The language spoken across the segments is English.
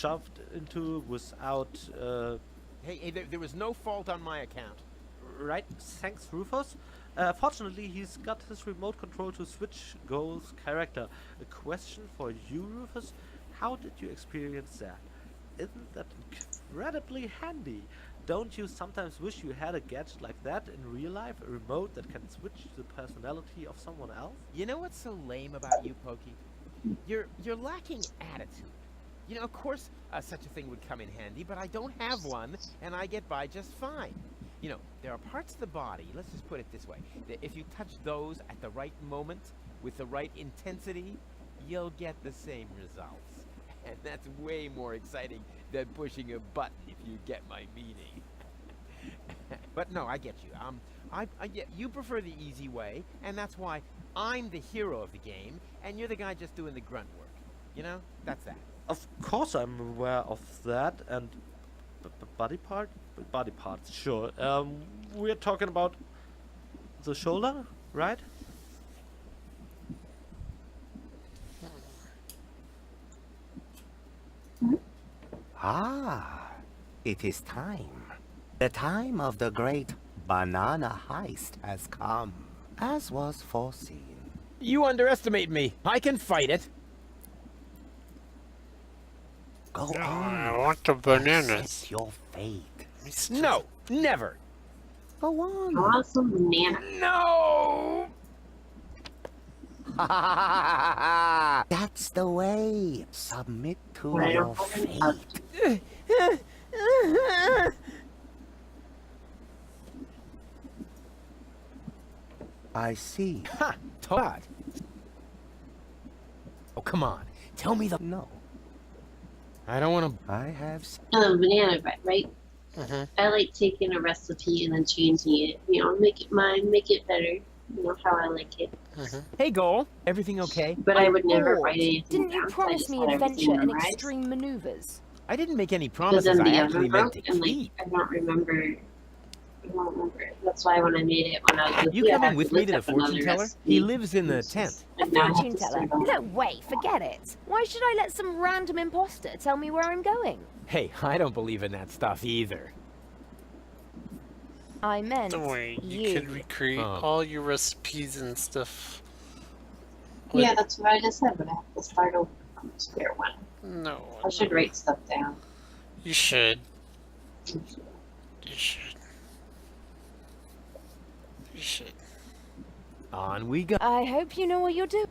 shoved into without. Hey, there was no fault on my account. Right, thanks, Rufus. Fortunately, he's got his remote control to switch Goal's character. A question for you, Rufus: how did you experience that? Isn't that incredibly handy? Don't you sometimes wish you had a gadget like that in real life? A remote that can switch the personality of someone else? You know what's so lame about you, Pokey? You're lacking attitude. You know, of course, such a thing would come in handy, but I don't have one, and I get by just fine. You know, there are parts of the body, let's just put it this way, that if you touch those at the right moment, with the right intensity, you'll get the same results. And that's way more exciting than pushing a button, if you get my meaning. But no, I get you. You prefer the easy way, and that's why I'm the hero of the game, and you're the guy just doing the grunt work. You know, that's that. Of course, I'm aware of that. And body parts, sure. We're talking about the shoulder, right? Ah, it is time. The time of the great banana heist has come, as was foreseen. You underestimate me. I can fight it. Go No, on. I want the bananas. Accept your fate. No, never. Go I on. want some banana. No! That's the way. Submit to But I your don't have any fate. I see. Ha! Todd. Oh, come on. Tell me the... No, I don't want to... I have Banana bread, right? Mm-hmm. I like taking a recipe and then changing it. You know, make it mine, make it better. You know how I like it. Mm-hmm. Hey, Goal. Everything okay? But I would never bored. write anything Didn't you down, so I promise just me had everything adventure and memorized. extreme maneuvers? I didn't make any But promises then I the actually oven meant broke, to and like keep. I don't remember. That's why when I made it when I was with You I coming had with to me look to the up fortune another teller? recipe. He lives in the tent. And now I have Fortune to teller? save all No way, forget it. Why should I let some random imposter tell me where I'm going? Hey, I don't believe in that stuff either. I meant Don't worry, you you. can recreate Oh. all your recipes and stuff. Yeah, that's what I just said, but I have to start over from the square one. No, I should write stuff down. you should. You should. You should. On we go. I hope you know what you're doing.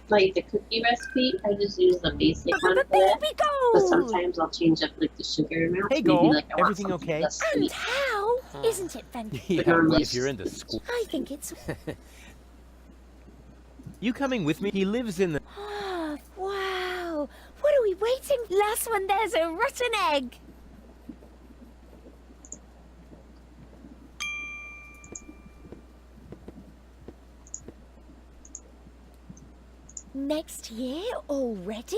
Like the cookie recipe, I just use the basic one The for that. baby But gold! sometimes I'll change up like the sugar amount. Hey, Maybe Goal, like I want everything something okay? less And sweet. how? Isn't it fantastic? Yeah, normally if you're into school. I think it's... You coming with me? He lives in the... Ah, wow! What are we waiting? Last one, there's a rotten egg! Next year already?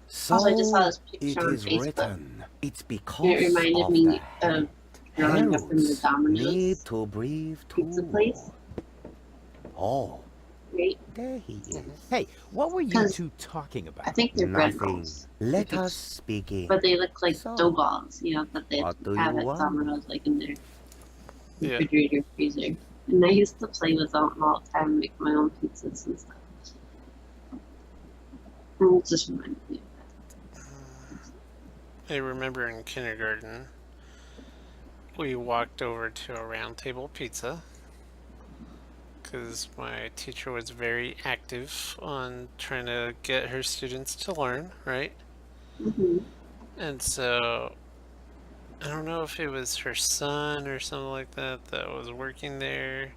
So Also, I just saw this it picture on is Facebook. written. It's because It reminded of me the of hand. growing up in the Heralds need Domino's to breathe pizza too. place, Oh, right? there he is. Hey, what were you 'Cause two talking I about? think they're bread Nothing. rolls. Let If us begin. But they look like So, dough balls, you know, that they what do have you at want? Domino's, like in their Yeah. refrigerator, freezer. And I used to play with them all the time, make my own pizzas and stuff. And it just reminded me of I remember in kindergarten, we walked over to a round table pizza because my teacher was very active on trying to get her students to learn, right? that. Mm-hmm. And so I don't know if it was her son or something like that that was working there.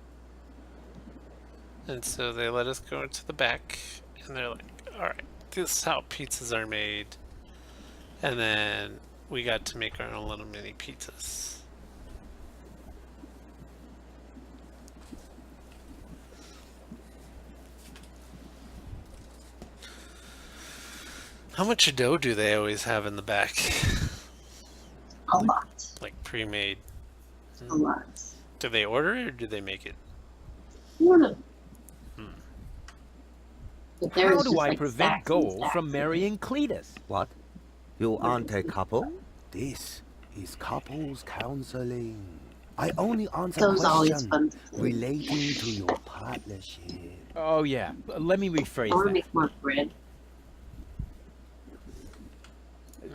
And so they let us go into the back and they're like, all right, this is how pizzas are made. And then we got to make our own little mini pizzas. How much dough do they always have in the back? A lot. Like pre-made? A lot. Do they order it or do they make it? One of But there How was do just, I like, prevent stacks and Goal stacks from of it. marrying Cletus? What? You aren't a couple? This is couples counseling. I only answer So it was always questions fun to play. relating to your partnership. Oh yeah, let me I want rephrase to that. make more bread.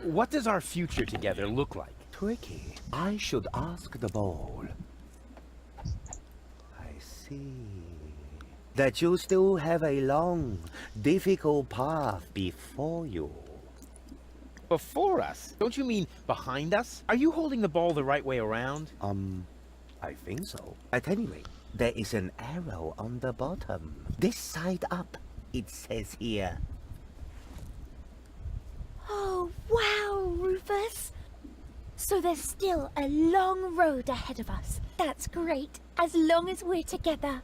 What does our future together look like? Tricky. I should ask the bowl. I see. That you still have a long, difficult path before you. Before us? Don't you mean behind us? Are you holding the ball the right way around? I think so. At any rate, there is an arrow on the bottom. This side up, it says here. Oh, wow, Rufus. So there's still a long road ahead of us. That's great, as long as we're together.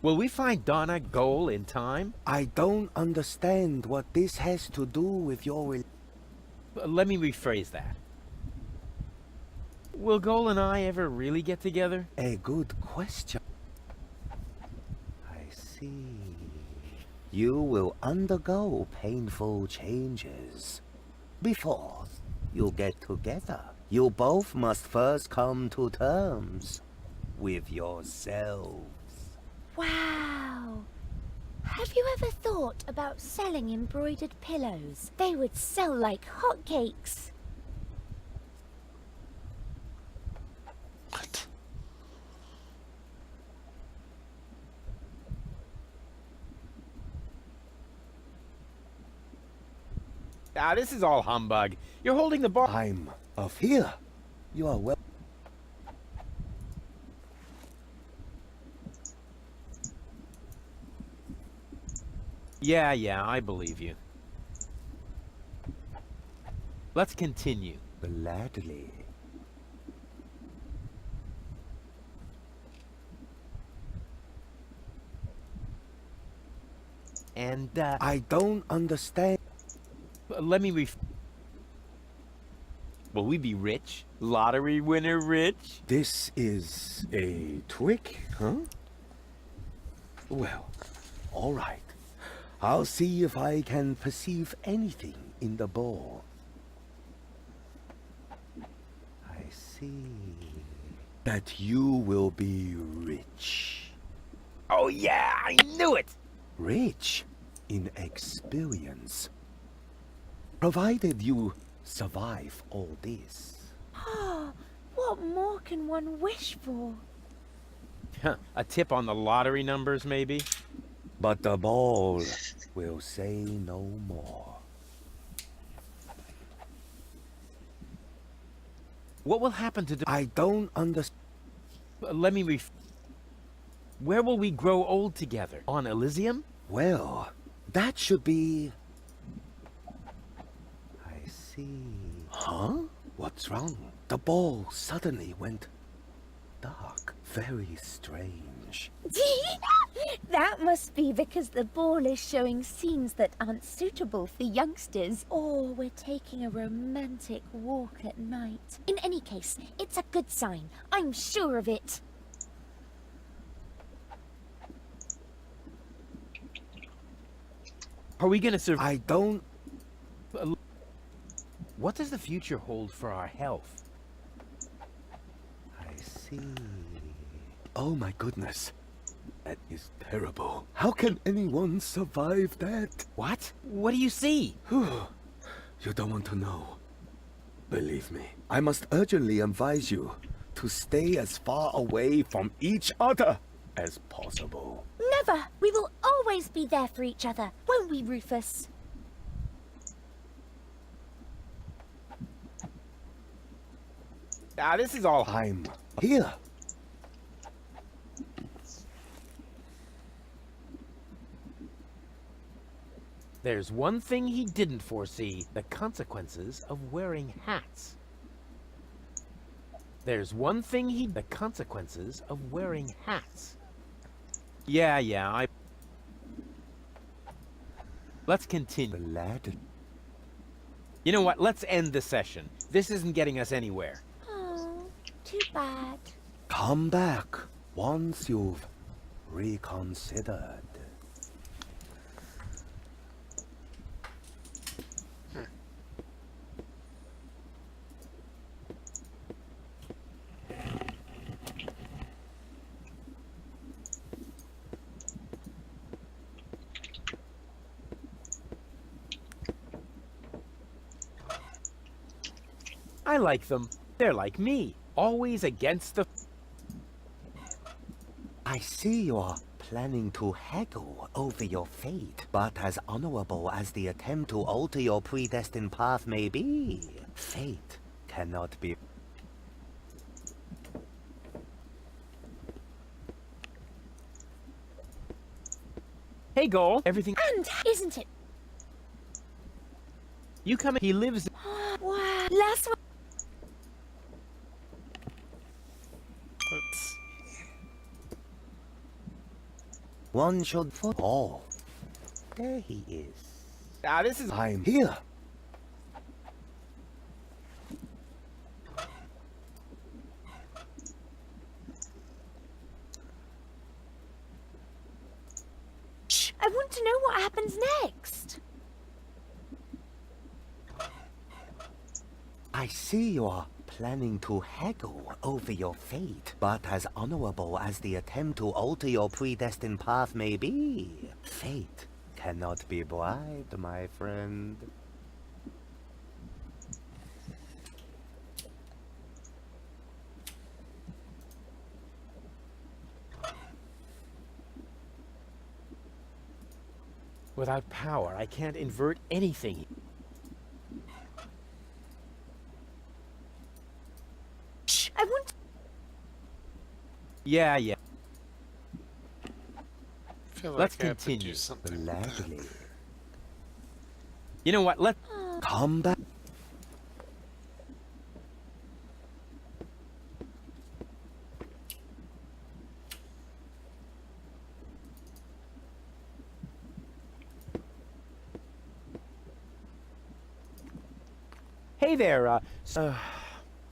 Will we find Donna Goal in time? I don't understand what this has to do with your... Let me rephrase that. Will Goal and I ever really get together? A good question. I see. You will undergo painful changes. Before you get together, you both must first come to terms with yourselves. Wow. Have you ever thought about selling embroidered pillows? They would sell like hotcakes. What? Ah, this is all humbug. You're holding the ball. I'm of here. You are well. Yeah, I believe you. Let's continue. Gladly. And, I don't understand. let me Will we be rich? Lottery winner rich? This is a trick, huh? Well, all right. I'll see if I can perceive anything in the ball. I see that you will be rich. Oh yeah, I knew it! Rich in experience. Provided you survive all this. Oh, what more can one wish for? A tip on the lottery numbers, maybe? But the ball will say no more. What will happen to I don't understand. Let me Where will we grow old together? On Elysium? Well, that should be... I see. Huh? What's wrong? The ball suddenly went dark. Very strange. That must be because the ball is showing scenes that aren't suitable for youngsters. Or we're taking a romantic walk at night. In any case, it's a good sign. I'm sure of it. Are we gonna survive? I don't... What does the future hold for our health? I see. Oh my goodness. That is terrible. How can anyone survive that? What? What do you see? You don't want to know. Believe me, I must urgently advise you to stay as far away from each other as possible. Never! We will always be there for each other, won't we, Rufus? Ah, this is all I'm here. There's one thing he didn't foresee, the consequences of wearing hats. There's one thing the consequences of wearing hats. Yeah, I... Let's continue. Glad. You know what? Let's end the session. This isn't getting us anywhere. Oh, too bad. Come back once you've reconsidered. I like them. They're like me, always against the... I see you're planning to haggle over your fate, but as honorable as the attempt to alter your predestined path may be, fate cannot be... Hey, Goal, everything... And isn't it? You come in, he lives... Wow. Last one. Let's... One should fall. There he is. Ah, this is... I'm here. I want to know what happens next. I see you're planning to haggle over your fate, but as honorable as the attempt to alter your predestined path may be, fate cannot be bribed, my friend. Without power, I can't invert anything. I want. Yeah. I feel like Let's I have to continue. do something. Gladly. You know what? Come back. Hey there,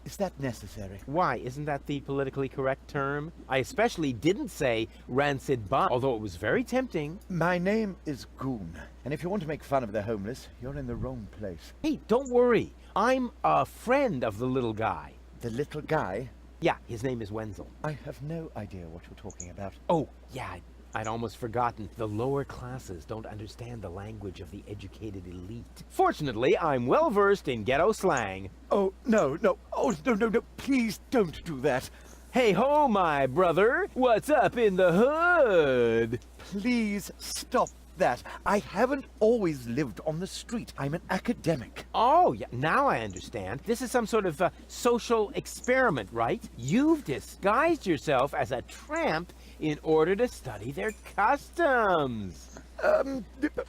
Is that necessary? why? Isn't that the politically correct term? I especially didn't say rancid bum, although it was very tempting. My name is Goon, and if you want to make fun of the homeless, you're in the wrong place. Hey, don't worry. I'm a friend of the little guy. The little guy? Yeah, his name is Wenzel. I have no idea what you're talking about. Oh, yeah, I'd almost forgotten. The lower classes don't understand the language of the educated elite. Fortunately, I'm well versed in ghetto slang. Oh, no. Oh, no. Please don't do that. Hey ho, my brother. What's up in the hood? Please stop that. I haven't always lived on the street. I'm an academic. Oh, yeah, now I understand. This is some sort of social experiment, right? You've disguised yourself as a tramp in order to study their customs.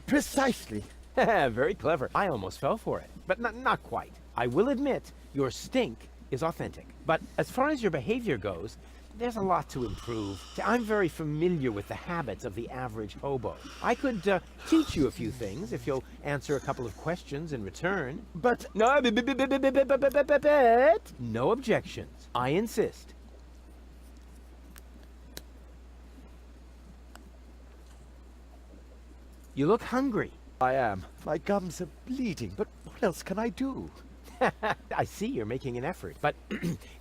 Precisely. Very clever. I almost fell for it, but not quite. I will admit, your stink is authentic. But as far as your behavior goes, there's a lot to improve. I'm very familiar with the habits of the average hobo. I could teach you a few things if you'll answer a couple of questions in return. But No, no objections. I insist. You look hungry. I am. My gums are bleeding, but what else can I do? I see you're making an effort, but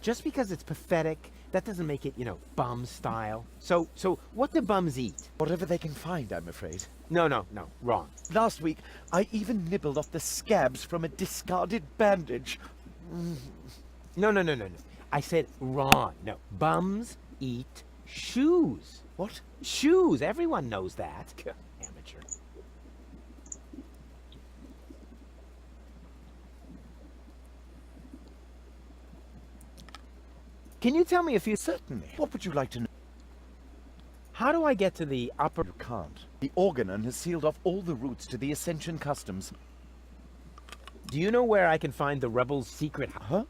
just because it's pathetic, that doesn't make it, bum style. So what do bums eat? Whatever they can find, I'm afraid. No, wrong. Last week, I even nibbled off the scabs from a discarded bandage. No. I said wrong. No, bums eat shoes. What? Shoes, everyone knows that. Amateur. Can you tell me a few... Certainly. What would you like to know? How do I get to the upper... You can't. The Organon has sealed off all the routes to the Ascension Customs. Do you know where I can find the rebels' secret... Huh?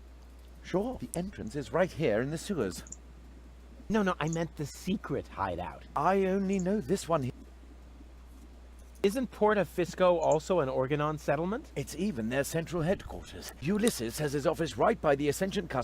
Sure. The entrance is right here in the sewers. No, I meant the secret hideout. I only know this one here. Isn't Porta Fisco also an Organon settlement? It's even their central headquarters. Ulysses has his office right by the Ascension Customs.